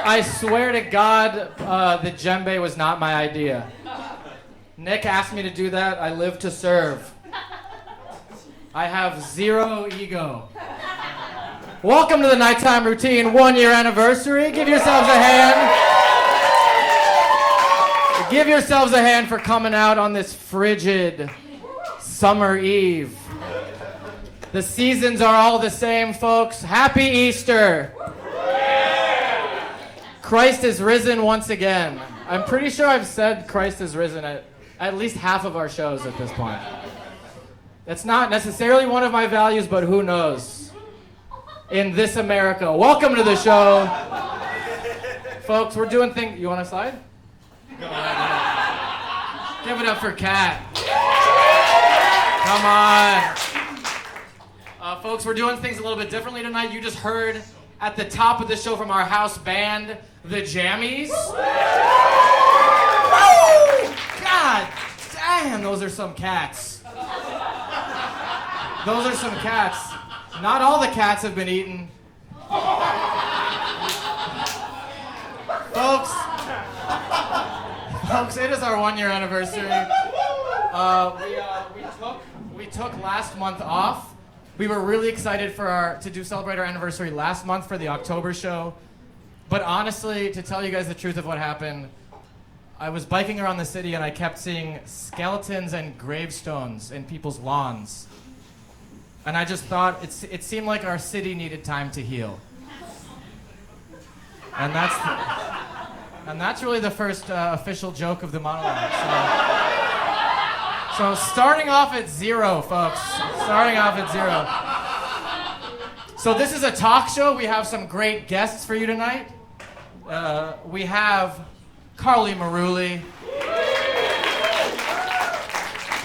I swear to God, the djembe was not my idea. Nick asked me to do that. I live to serve. I have zero ego. Welcome to the Nighttime Routine 1 year anniversary. Give yourselves a hand. Give yourselves a hand for coming out on this frigid summer eve. The seasons are all the same, folks. Happy Easter. Christ is risen once again. I'm pretty sure I've said Christ is risen at least half of our shows at this point. That's not necessarily one of my values, but who knows? In this America. Welcome to the show. Folks, we're doing things. You want to slide? Go ahead. Give it up for Kat. Come on. Folks, we're doing things a little bit differently tonight. You just heard at the top of the show from our house band, the Jammies. God damn, those are some cats. Those are some cats. Not all the cats have been eaten. Folks, it is our 1 year anniversary. We took last month off. We were really excited to celebrate our anniversary last month for the October show. But honestly, to tell you guys the truth of what happened, I was biking around the city and I kept seeing skeletons and gravestones in people's lawns. And I just thought it seemed like our city needed time to heal. And that's really the first official joke of the monologue. So starting off at zero, folks. Starting off at zero. So this is a talk show. We have some great guests for you tonight. We have KARLI MARULLI.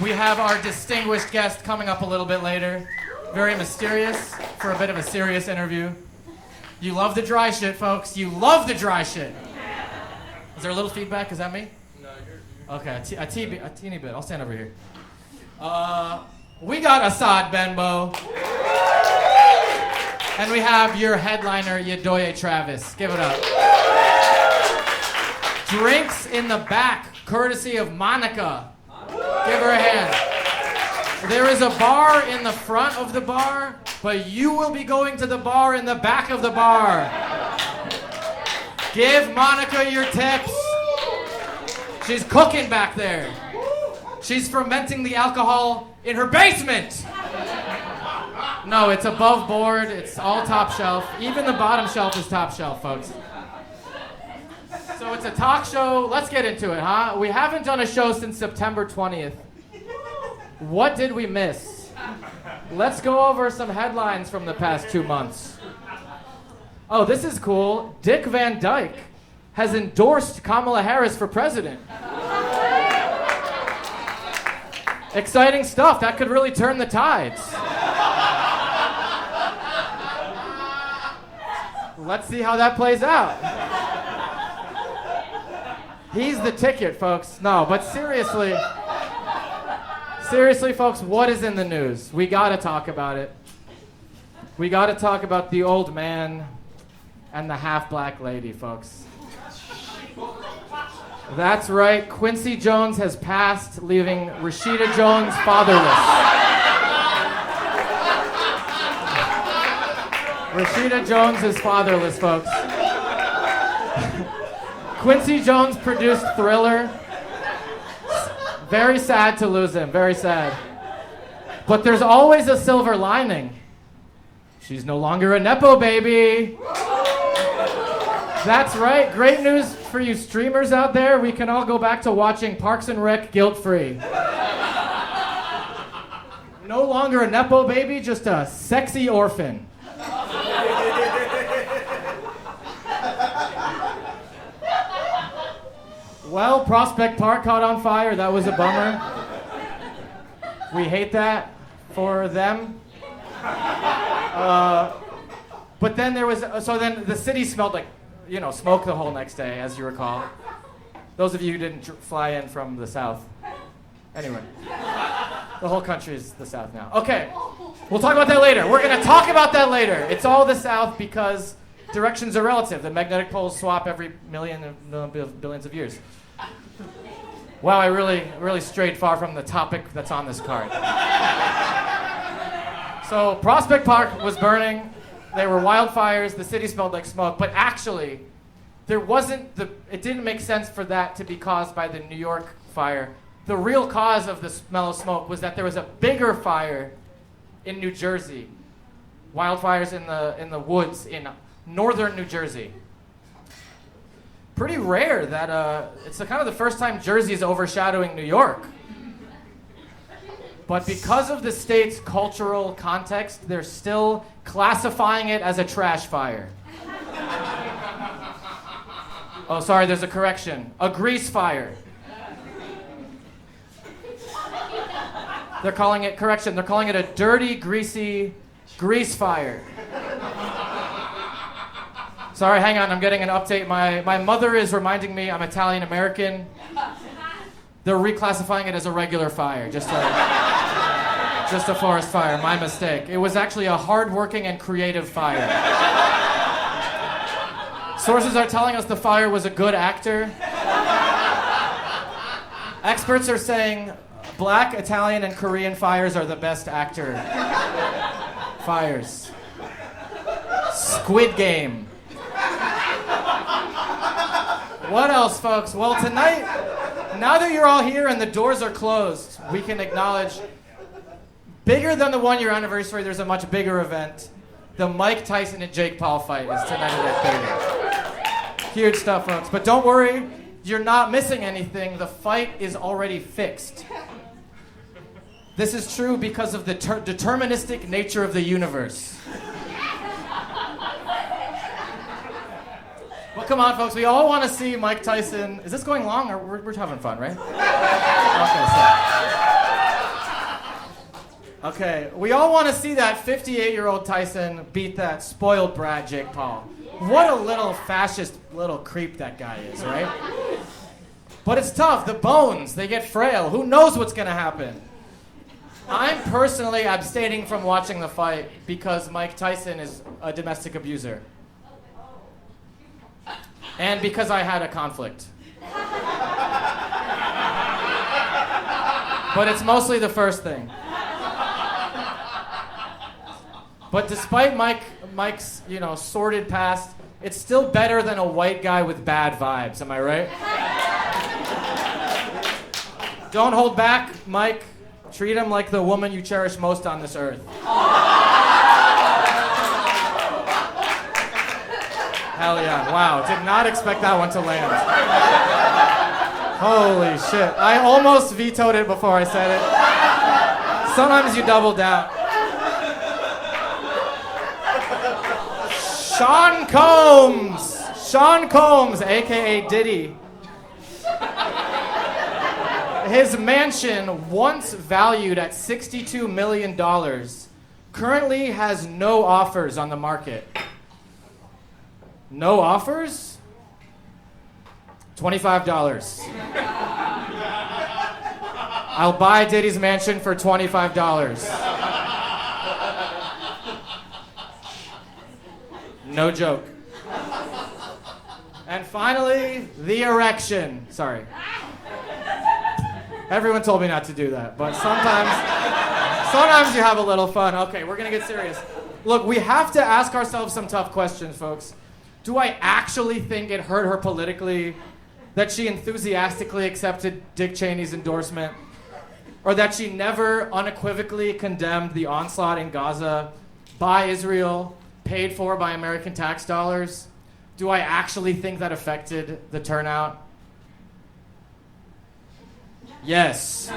We have our distinguished guest coming up a little bit later. Very mysterious for a bit of a serious interview. You love the dry shit, folks. You love the dry shit. Is there a little feedback? Is that me? No, you're... Okay, a teeny bit. I'll stand over here. We got ASAD BENBOW. And we have your headliner, YEDOYE Travis. Give it up. Drinks in the back, courtesy of Monica. Give her a hand. There is a bar in the front of the bar, but you will be going to the bar in the back of the bar. Give Monica your tips. She's cooking back there. She's fermenting the alcohol in her basement. No, it's above board. It's all top shelf. Even the bottom shelf is top shelf, folks. So it's a talk show. Let's get into it, huh? We haven't done a show since September 20th. What did we miss? Let's go over some headlines from the past 2 months. Oh, this is cool. Dick Van Dyke has endorsed Kamala Harris for president. Exciting stuff. That could really turn the tides. Let's see how that plays out. He's the ticket, folks. No, but seriously, folks, what is in the news? We gotta talk about it. We gotta talk about the old man and the half-black lady, folks. That's right, Quincy Jones has passed, leaving Rashida Jones fatherless. Rashida Jones is fatherless, folks. Quincy Jones produced Thriller. Very sad to lose him, very sad. But there's always a silver lining. She's no longer a Nepo baby. That's right, great news for you streamers out there. We can all go back to watching Parks and Rec guilt-free. No longer a Nepo baby, just a sexy orphan. Well, Prospect Park caught on fire. That was a bummer. We hate that for them. But then there was, then the city smelled like, smoke the whole next day, as you recall. Those of you who didn't fly in from the South. Anyway, the whole country is the South now. Okay, we'll talk about that later. We're going to talk about that later. It's all the South because directions are relative. The magnetic poles swap every billions of years. Wow, I really strayed far from the topic that's on this card. So Prospect Park was burning. There were wildfires. The city smelled like smoke. But actually, it didn't make sense for that to be caused by the New York fire. The real cause of the smell of smoke was that there was a bigger fire in New Jersey. Wildfires in the woods in northern New Jersey. Pretty rare that it's kind of the first time Jersey is overshadowing New York. But because of the state's cultural context, they're still classifying it as a trash fire. Oh, sorry, there's a correction. A grease fire. They're calling it a dirty, greasy grease fire. Sorry, hang on, I'm getting an update. My mother is reminding me I'm Italian American. They're reclassifying it as a regular fire, just a forest fire, my mistake. It was actually a hardworking and creative fire. Sources are telling us the fire was a good actor. Experts are saying Black, Italian, and Korean fires are the best actor fires. Squid Game. What else, folks? Well, tonight, now that you're all here and the doors are closed, we can acknowledge bigger than the 1-year anniversary, there's a much bigger event. The Mike Tyson and Jake Paul fight is tonight at 8:30. Huge stuff, folks. But don't worry, you're not missing anything. The fight is already fixed. This is true because of the deterministic nature of the universe. Well, come on, folks. We all want to see Mike Tyson. Is this going long, or we're having fun, right? Okay, we all want to see that 58-year-old Tyson beat that spoiled brat Jake Paul. What a little fascist little creep that guy is, right? But it's tough. The bones, they get frail. Who knows what's going to happen? I'm personally abstaining from watching the fight because Mike Tyson is a domestic abuser. And because I had a conflict. But it's mostly the first thing. But despite Mike's, sordid past, it's still better than a white guy with bad vibes, am I right? Don't hold back, Mike. Treat him like the woman you cherish most on this earth. Hell yeah, wow, did not expect that one to land. Holy shit, I almost vetoed it before I said it. Sometimes you double down. Sean Combs, aka Diddy. His mansion, once valued at $62 million, currently has no offers on the market. No offers? $25. I'll buy Diddy's mansion for $25. No joke. And finally, the erection. Sorry. Everyone told me not to do that, but sometimes you have a little fun. Okay, we're gonna get serious. Look, we have to ask ourselves some tough questions, folks. Do I actually think it hurt her politically that she enthusiastically accepted Dick Cheney's endorsement? Or that she never unequivocally condemned the onslaught in Gaza by Israel, paid for by American tax dollars? Do I actually think that affected the turnout? Yes.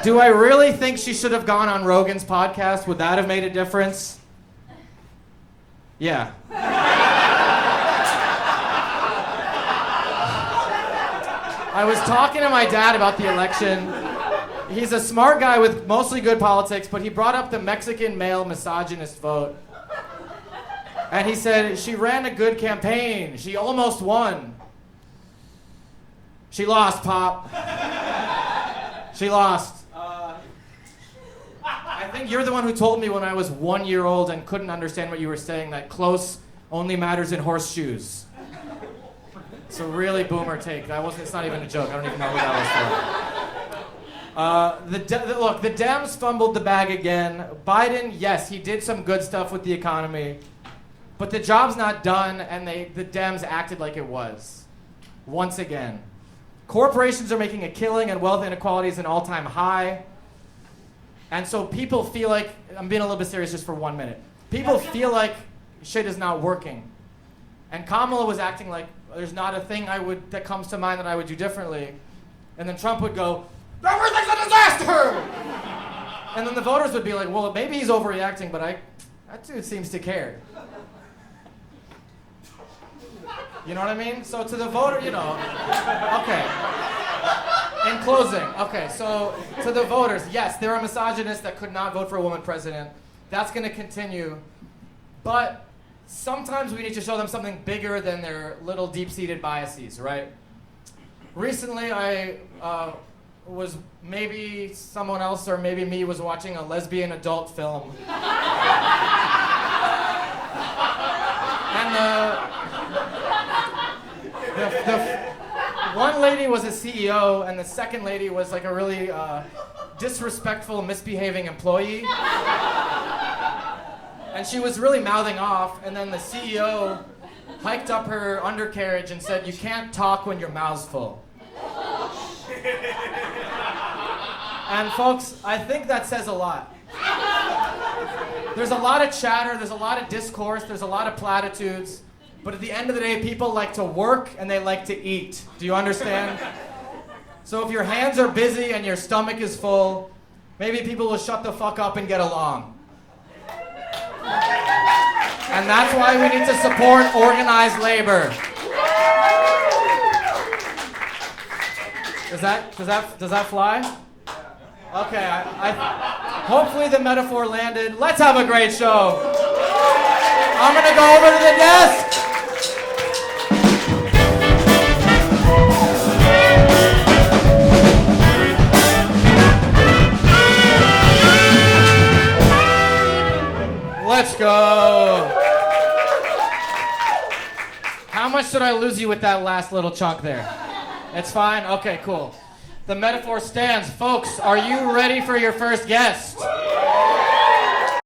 Do I really think she should have gone on Rogan's podcast? Would that have made a difference? Yeah. I was talking to my dad about the election. He's a smart guy with mostly good politics, but he brought up the Mexican male misogynist vote. And he said, she ran a good campaign. She almost won. She lost, Pop. She lost. I think think you're the one who told me when I was 1 year old and couldn't understand what you were saying that close only matters in horseshoes. It's a really boomer take. It's not even a joke. I don't even know who that was for. Look, the Dems fumbled the bag again. Biden, yes, he did some good stuff with the economy, but the job's not done, and the Dems acted like it was. Once again. Corporations are making a killing, and wealth inequality is an all-time high. And so people feel like, I'm being a little bit serious just for 1 minute. People feel like shit is not working. And Kamala was acting like there's not a thing that comes to mind that I would do differently. And then Trump would go, everything's a disaster! And then the voters would be like, well, maybe he's overreacting, but that dude seems to care. You know what I mean? So to the voter, okay. In closing, okay, so to the voters, yes, there are misogynists that could not vote for a woman president. That's going to continue. But sometimes we need to show them something bigger than their little deep-seated biases, right? Recently, I was, maybe someone else or maybe me was watching a lesbian adult film. And the one lady was a CEO, and the second lady was like a really disrespectful, misbehaving employee. And she was really mouthing off, and then the CEO hiked up her undercarriage and said, "You can't talk when your mouth's full." And folks, I think that says a lot. There's a lot of chatter, there's a lot of discourse, there's a lot of platitudes. But at the end of the day, people like to work and they like to eat. Do you understand? So if your hands are busy and your stomach is full, maybe people will shut the fuck up and get along. And that's why we need to support organized labor. Does that fly? Okay, hopefully the metaphor landed. Let's have a great show. I'm gonna go over to the desk. Let's go. How much did I lose you with that last little chunk there? It's fine? Okay, cool. The metaphor stands. Folks, are you ready for your first guest?